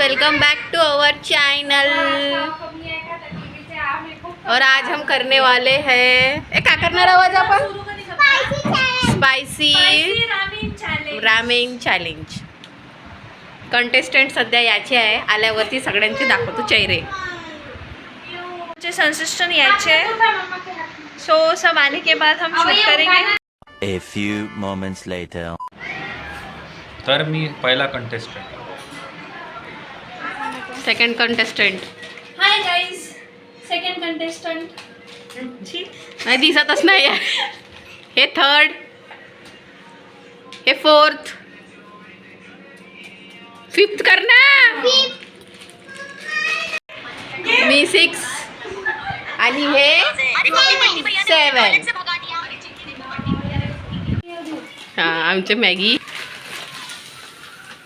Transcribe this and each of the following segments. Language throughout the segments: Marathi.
Welcome back to our channel. और आज हम करने वाले हैं क्या करणार आहोत आपण स्पायसी रामेन चॅलेंज। कंटेस्टंट सध्या याचे आहे, आल्यावरती सगळ्यांचे दाखवतो चेहरे। संसिस्टन याचे सो सब आने के बाद हम शूट करेंगे। A few moments later. तर मी पहिला contestant, second contestant, hi guys, second contestant नाही दिसतच नाही आहे। हे थर्ड, हे फोर्थ, फिफ्थ करना, मी 6 आणि हे 7। हां, आमच्या मॅगी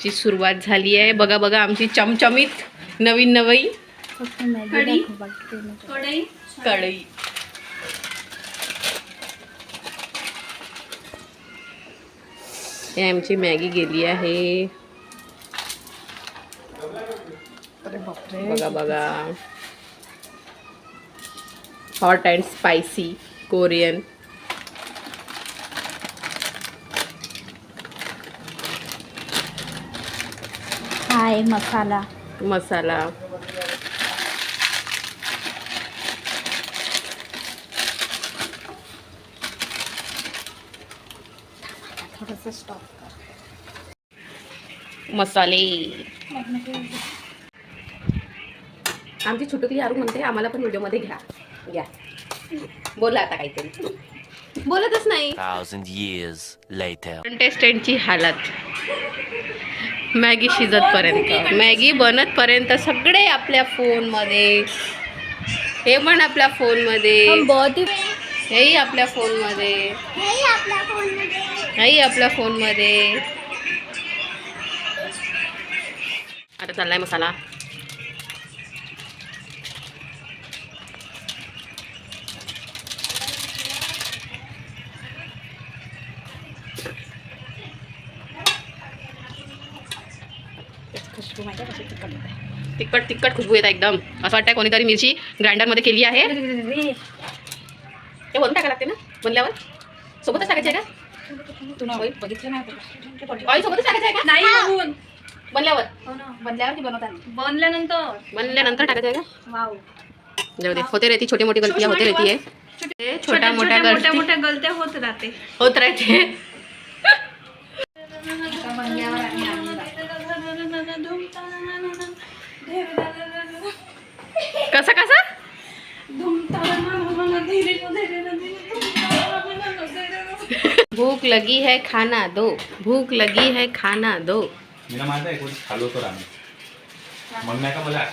ची सुरुवात झाली आहे। बघा बघा आमची चमचमीत नवीन कढई कढई। हे आमची मॅगी गेली आहे। बघा बघा, हॉट अँड स्पायसी कोरियन। हाय मसाला मसाला, थोडंसं स्टॉप कर। मसाले। आमची छोटुकली आरू म्हणते आम्हाला पण व्हिडिओमध्ये घ्या। बोला आता काहीतरी, बोलतच नाही। 1,000 years later. कंटेस्टंटची हालत, मॅगी शिजतपर्यंत, मॅगी बनतपर्यंत सगळे आपल्या फोनमध्ये। हे पण आपल्या फोनमध्ये, हेही आपल्या फोनमध्ये, हेही आपल्या फोनमध्ये। आता चाललाय मसाला। तिखट तिखट खुशबू येत एकदम, असं वाटतंय कोणीतरी मिरची ग्राइंडरमध्ये केली आहे। ते वरून टाकायला लागते ना बनल्यावर, सोबतच टाकायचं आहे का? बघितलं नाही ऑइल सोबतच टाकायचं आहे का? नाही बनवून बनल्यावर, बनल्यावर की बनवताना बनल्यानंतर टाकायचं आहे का? वाव, जाऊ दे, होते रहती छोटी मोठी गलतियाँ होते रहती है। छोट्या मोठ्या गलत्या होत राहते। कसा कसा भूख लगी है खाना दो, भूक लगी है खाना दो। मीना माझा एक वेळेस खालो तर आम्ही मग नाही का मला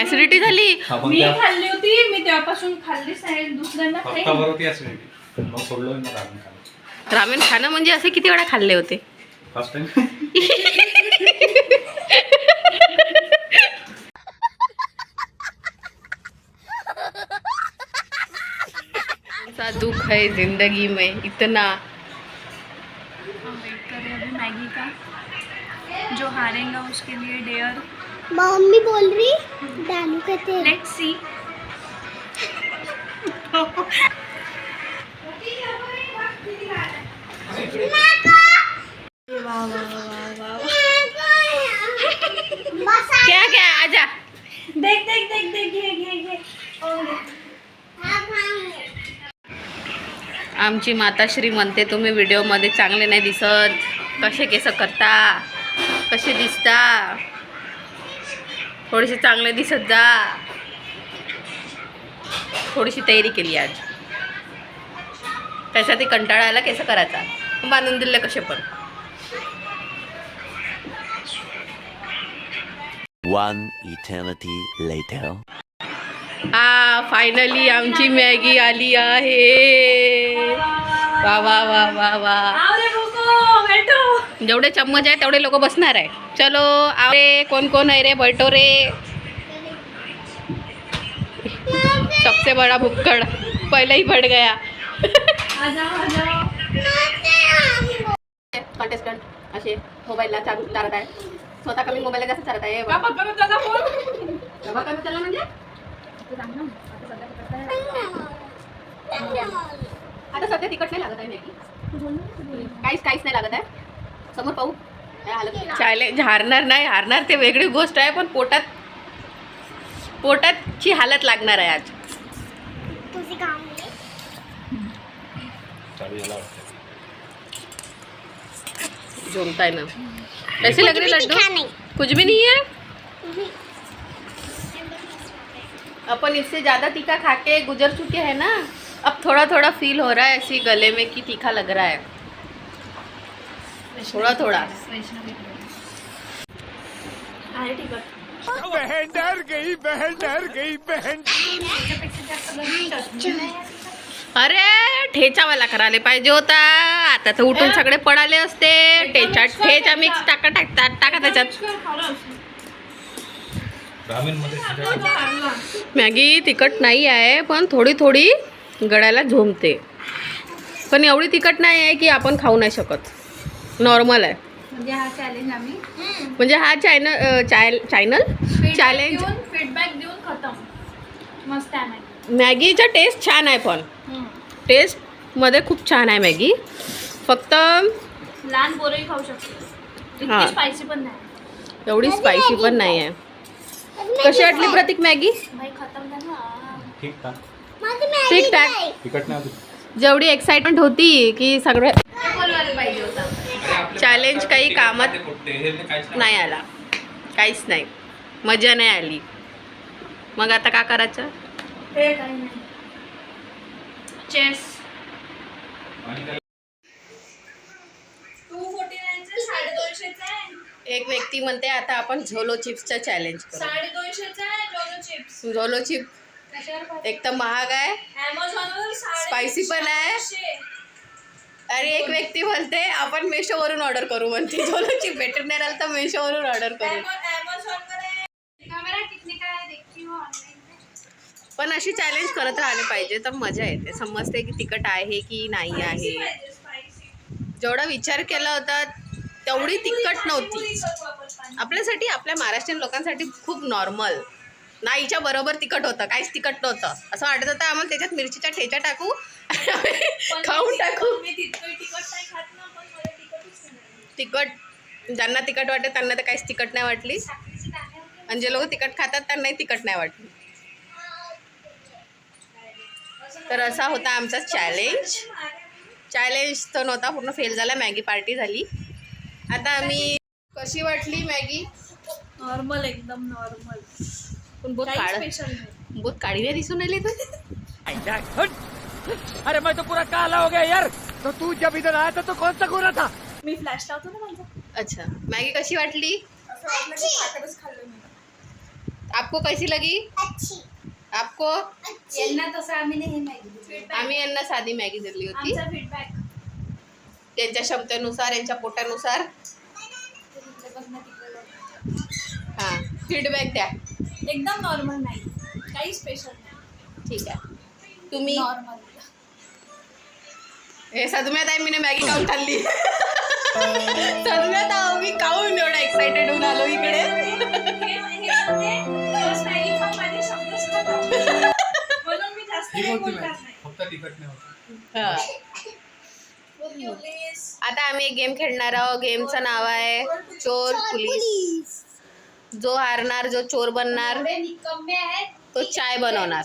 ऍसिडिटी झाली। मी खाल्ली होती, मी तेव्हापासून खाल्लीच नाही, दुसऱ्यांदा फक्त बरोबर होती ऍसिडिटी, मग सोडलो मग रामेन खाल्लं। रामेन खाणं म्हणजे असे किती वेळा खाल्ले होते? First time. सा दुख है जिंदगी में इतना। हम वेट कर रहे हैं अभी मैगी का, जो हारेगा उसके लिए डेयर। मम्मी बोल रही डालू कहते लेट्स सी। क्या क्या आजा, देख देख देख देख घे आमची माताश्री म्हणते तुम्ही व्हिडिओमध्ये चांगले नाही दिसत, कसे केस करता, कसे दिसता, थोडेसे चांगले दिसत जा। थोडीशी तयारी केली आज, त्यासाठी कंटाळा आला केस करायचा, बांधून दिले कसे पण। One eternity later. फायनली आमची मॅगी आली आहे। वा वा वा वा वा, जेवढे चम्मच आहे तेवढे लोक बसणार आहे। चलो आवरे, कोण कोण आहे रे, बैठो रे। सबसे बड़ा भुक्कड़ पहले ही बढ़ गया। आ जाओ कंटेस्टंट असे मोबाईलला चालत आहे. स्वतः कमी मोबाईलला जास्त चालत आहे. डबा कमी चालला म्हणजे आता सध्या तिखट नाही लागत आहे मॅगी. काहीच नाही लागत आहे. समोर पाहू काय हालत. चॅलेंज हारणार ते वेगळी गोष्ट आहे, पण पोटाची हालत लागणार आहे आज. तुझी काम चालू झाला वाटतं. झोमता है ना. कैसे लग रहे लड्डू? कुछ भी नहीं है. अपन इससे ज़्यादा तीखा खा के गुजर चुके हैं ना. अब थोड़ा थोड़ा फील हो रहा है ऐसी गले में कि तीखा लग रहा है थोड़ा थोड़ा. आहे तिखट. अरे ठेचावाला करायला पाहिजे होता. आता तर उठून सगळे पडाले असते. ठेचा मिक्स टाका त्याच्यात. रामेनमध्ये मॅगी तिखट नाही आहे, पण थोडी थोडी गळ्याला झोमते. पण एवढी तिखट नाही आहे की आपण खाऊ नाही शकत. नॉर्मल आहे. म्हणजे हा चॅलेंज आम्ही म्हणजे हा चॅलेंज फीडबॅक देऊन खतम. मस्त आहे मॅगी. मॅगीचा टेस्ट छान आहे, पण टेस्टमध्ये खूप छान आहे मॅगी. फक्त लहान पोरंही खाऊ शकतो. हा. इतकी स्पायसी पण नाही. एवढी स्पायसी पण नाही आहे. कशी वाटली प्रतीक मॅगी? भाई खतम झालं. ठीक ठाक. ठीक ठाक. तिखट नाही होती. जेवढी एक्साइटमेंट होती की सगळे बोलवायला पाहिजे होता. चॅलेंज काही कामात नाही आला. काहीच नाही. मजा नाही आली. मग आता का करायचं? काही नाही. चेस 249 250 आहे. एक व्यक्ती म्हणते आता आपण झोलो चिप्सचा चॅलेंज करू. 250 आहे झोलो चिप्स. झोलो चिप एक तर महाग आहे, Amazonवर स्पायसी पण आहे. आणि एक व्यक्ती म्हणते आपण मेशोवरून ऑर्डर करू म्हणते. झोलो चिप भेटून नाही राहिलं तर मेशोवरून ऑर्डर करू. कॅमेरा कितने का है देखती हूँ ऑनलाइन. पण अशी चॅलेंज करत राहिले पाहिजे तर मजा येते. समजते की तिखट आहे की नाही आहे. जेवढा विचार केला होता तेवढी तिखट नव्हती. आपल्यासाठी, आपल्या महाराष्ट्रीयन लोकांसाठी खूप नॉर्मल. नाहीच्या बरोबर तिखट होतं. काहीच तिखट नव्हतं. असं वाटत होतं आम्हाला त्याच्यात मिरचीचा ठेचा टाकू खाऊन टाकू. तिखट ज्यांना तिखट वाटते त्यांना तर काहीच तिखट नाही वाटली. आणि जे लोक तिखट खातात त्यांनाही तिखट नाही वाटली. तर असा होता आमचा चॅलेंज तर नव्हता, पूर्ण फेल झाला. मॅगी पार्टी झाली. आता आम्ही कशी वाटली मॅगी? नॉर्मल, एकदम नॉर्मल. पण बहुत काळी नाही दिसून राहिली तू. अरे मैं तो पूरा काला हो गया यार. तो तू जब इधर आया था तो कौन सा गोरा था? मी फ्लॅश लावतो ना माझा. अच्छा, मॅगी कशी वाटली? आपको कैसी लगी? अच्छी. आपको? यांना तसं आम्ही नाही मॅगी. आम्ही यांना साधी मॅगी दिली होती. आमचा फीडबॅक त्यांच्या क्षमतेनुसार, यांच्या पोटानुसार. हां, फीडबॅक द्या. एकदम नॉर्मल नाही, काही स्पेशल नाही. ठीक आहे. तुम्ही? नॉर्मल. हे सदम्यात आहे. मी मॅगी खाऊन खाल्ली. सदम्यात आहो मी खाऊन. एवढा एक्साइटेड होऊन आलो इकडे. फक्त तिखट नाही होती. हां. आता आम्ही एक गेम खेळणार आहोत. गेमचं नाव आहे चोर पोलीस. जो हारणार, जो चोर बनणार, तो चाय बनवणार.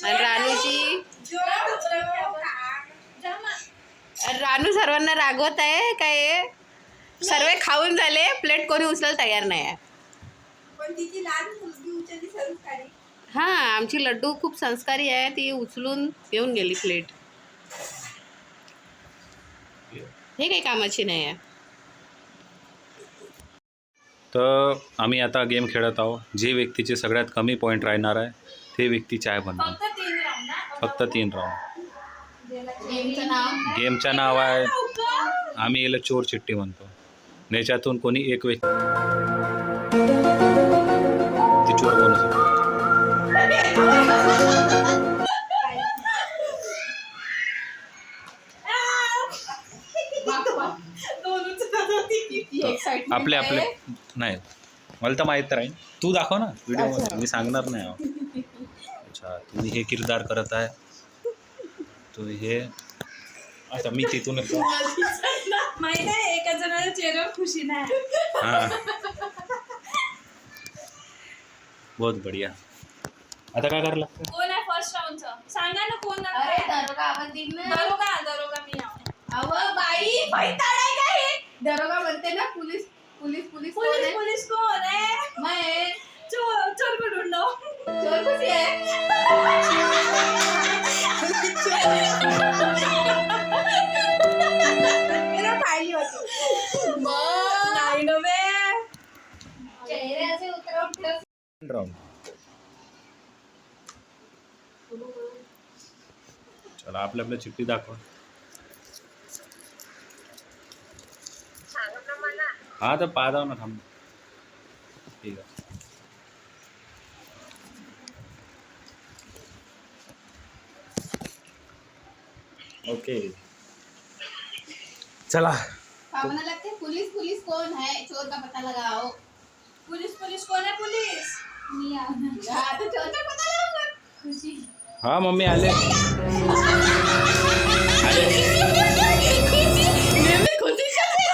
आणि रानू सर्वांना रागवत आहे काय. सर्व खाऊन झाले, प्लेट कोणी उचलायला तयार नाही आहे. हां, आमची लड्डू खूप संस्कारी आहे. ती उचलून घेऊन गेली प्लेट. हे काही कामाची नाही आहे. तर आम्ही आता गेम खेळत आहोत. जे व्यक्तीचे सगळ्यात कमी पॉईंट राहणार आहे ते व्यक्ती चाय बनणार. फक्त 3 राऊंड. गेमचं नाव आहे, आम्ही याला चोर चिट्टी म्हणतो. याच्यातून कोणी एक व्यक्ती चोर बनू शकतो. आपले आपले नाही मला तर माहीत राहील. तू दाखव ना व्हिडिओ, मी सांगणार नाही. अच्छा तुम्ही हे किरदार करत आहे, तुम्ही हे. अच्छा मी तिथून येतो. माहित आहे एका जणाच्या चेहऱ्यावर खुशी नाही. हां बहुत बढ़िया. आता काय करायला लागतं? कोण आहे फर्स्ट राऊंडचं सांगा ना कोण अरे आहे? दरोगा आवाज देईन ना. दरोगा मी आहे. अव बाई फैताड आहे का हे? दरोगा म्हणते ना पोलीस पोलीस पोलीस कोण आहे? पुलिस कोण आहे? मैं चोर को ढूंढो. चोर कुठे आहे? मेरा पाहिली होती. मग नाही नव्हे. चेहरे असे उतरवून ठेव. राऊंड. चला आपल्या आपल्या चिठ्ठी दाखवा. हा तर पाहा जाऊ ना थांब. ठीक आहे. ओके चला. पावना लगते पुलिस पुलिस कौन है, चोर का पता लगाओ. पुलिस कोण आहे? पुलिस मी आहे. हाँ, तो चोर का पता लगाओ. खुशी. हा मम्मी आले. बेबी खुशी कशी येते?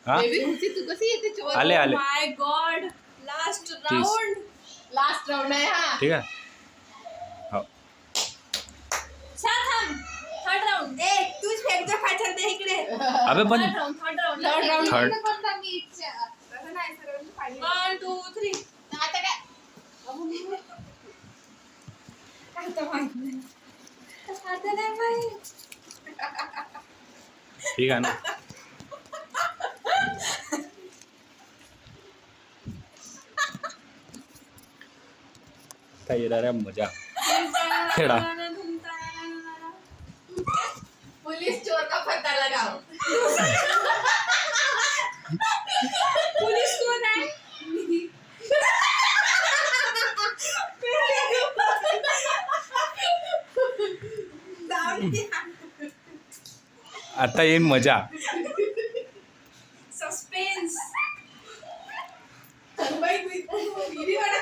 हा बेबी खुशी तू कशी येते चोर? आले आले. My god last round. Last round आहे हा. ठीक आहे. हो थांब. Third round. ए तूच फेकचा फाटर दे इकडे. अबे पण third round. Third round third. कोणता मी इच्छा. 1 2 3. आता काय? आता नाही माहित. ठीक आहे ना. काय येणार आहे मजा खेळा. पुलिस चोर का पता लगाओ. पुलिस कोण आहे? आता येईन मजा. सस्पेन्स.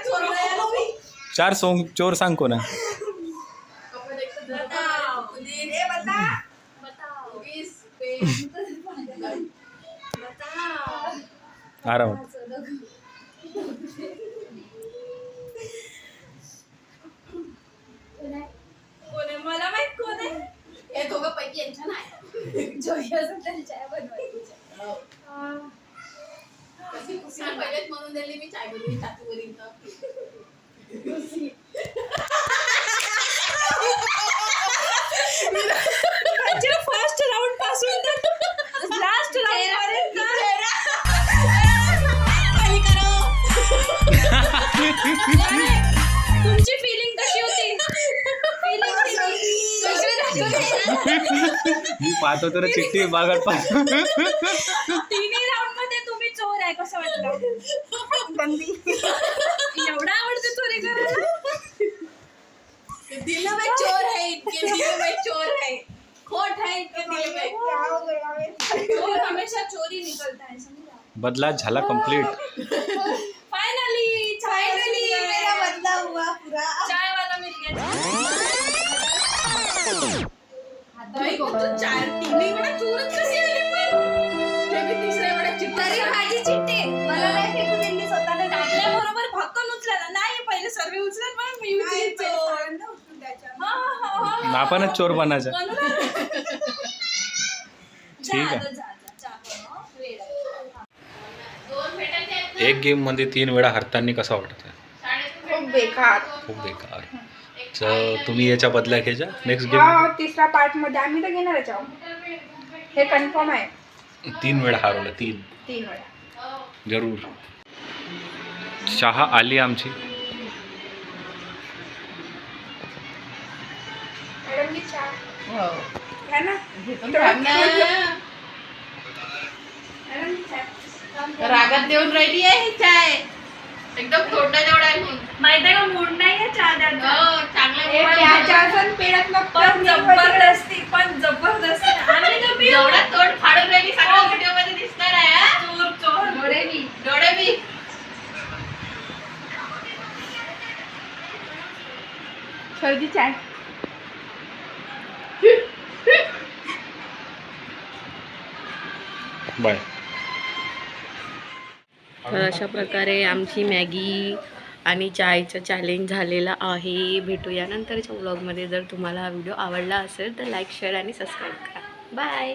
चोर नाही. चार चोर सांग कोण आहे. बताओ. ए बता. बताओ. बताओ. आरामात. कोण आहे? मला माहित कोण आहे? हे दोघं पैकी यांच्या नाही. जोई असं त्यांच्या बनवायची. कशी खुशीला पहिलेच म्हणून दिली मी चाय बनवली चातूवरील तर. म्हणजे फर्स्ट राऊंड पासून तर लास्ट राऊंड पर्यंत तुमची फिलिंग कशी होती? मी पाहतो तर चिठ्ठी बागत पाहतो. तिन्ही राऊंड मध्ये तुम्ही चोर आहे कसं वाटलं? बंदी एवढा आवडते चोरी करायला? दिल में चोर है इनके, दिल में चोर है, खोट है इनके दिल में. चोर हमेशा चोरी निकलता है समझा. बदला झाला कंप्लीट. फाइनली मेरा बदला हुआ पूरा. चाय वाला मिल गया. बाई गो, तू चार तिन्ही वेळा चोरच कशी आली पण? ते मी तिसऱ्या वेळा चिट्टी. तरी माझी चिठ्ठी मला नाही फेकून त्यांनी स्वतःला टाकल्याबरोबर भक्कन उचलायला नाही. पहिले सर्व उचलत पण मी उचली चोर. आपणच चोर बनायचं. ठीक आहे. दोन भेटायचे आहेत ना? एक गेम मध्ये 3 वेळा हरताना कसं वाटतं? शाळेतून खूप बेकार. खूप बेकार. तर तुम्ही याच्या बदल्या घ्यायचा नेक्स्ट गेम. हा तिसरा पार्ट मध्ये आम्ही तर घेणारच आहोत. हे कन्फर्म आहे. 3 वेळा हरवलं. 3 वेळा. जरूर. चहा आली आमची. मॅडम जी चहा हो. घ्या ना. पण थांब ना. मॅडम जी चहा. रागात देऊन राहिली आहे ही चाय. एकदम तोंडा जेवढा आहे म्हणून. माहित आहे का मूड नाही आहे चहा द्यायचा. हो, चांगला हे मोबाईल प्यायच्या झाला. असन पेढ्यातलं पण जबरदस्ती आणि तर मी जेवढा तोंड फाडून राहिली सगळं व्हिडिओ मध्ये दिसणार आहे हा? डोळे बी सर्दी चाय. बाय. तर अशा प्रकारे आमची मॅगी आणि चायचं चॅलेंज झालेलं आहे. भेटूया नंतरच्या व्लॉगमध्ये. जर तुम्हाला हा व्हिडिओ आवडला असेल तर लाईक शेअर आणि सबस्क्राईब करा. बाय.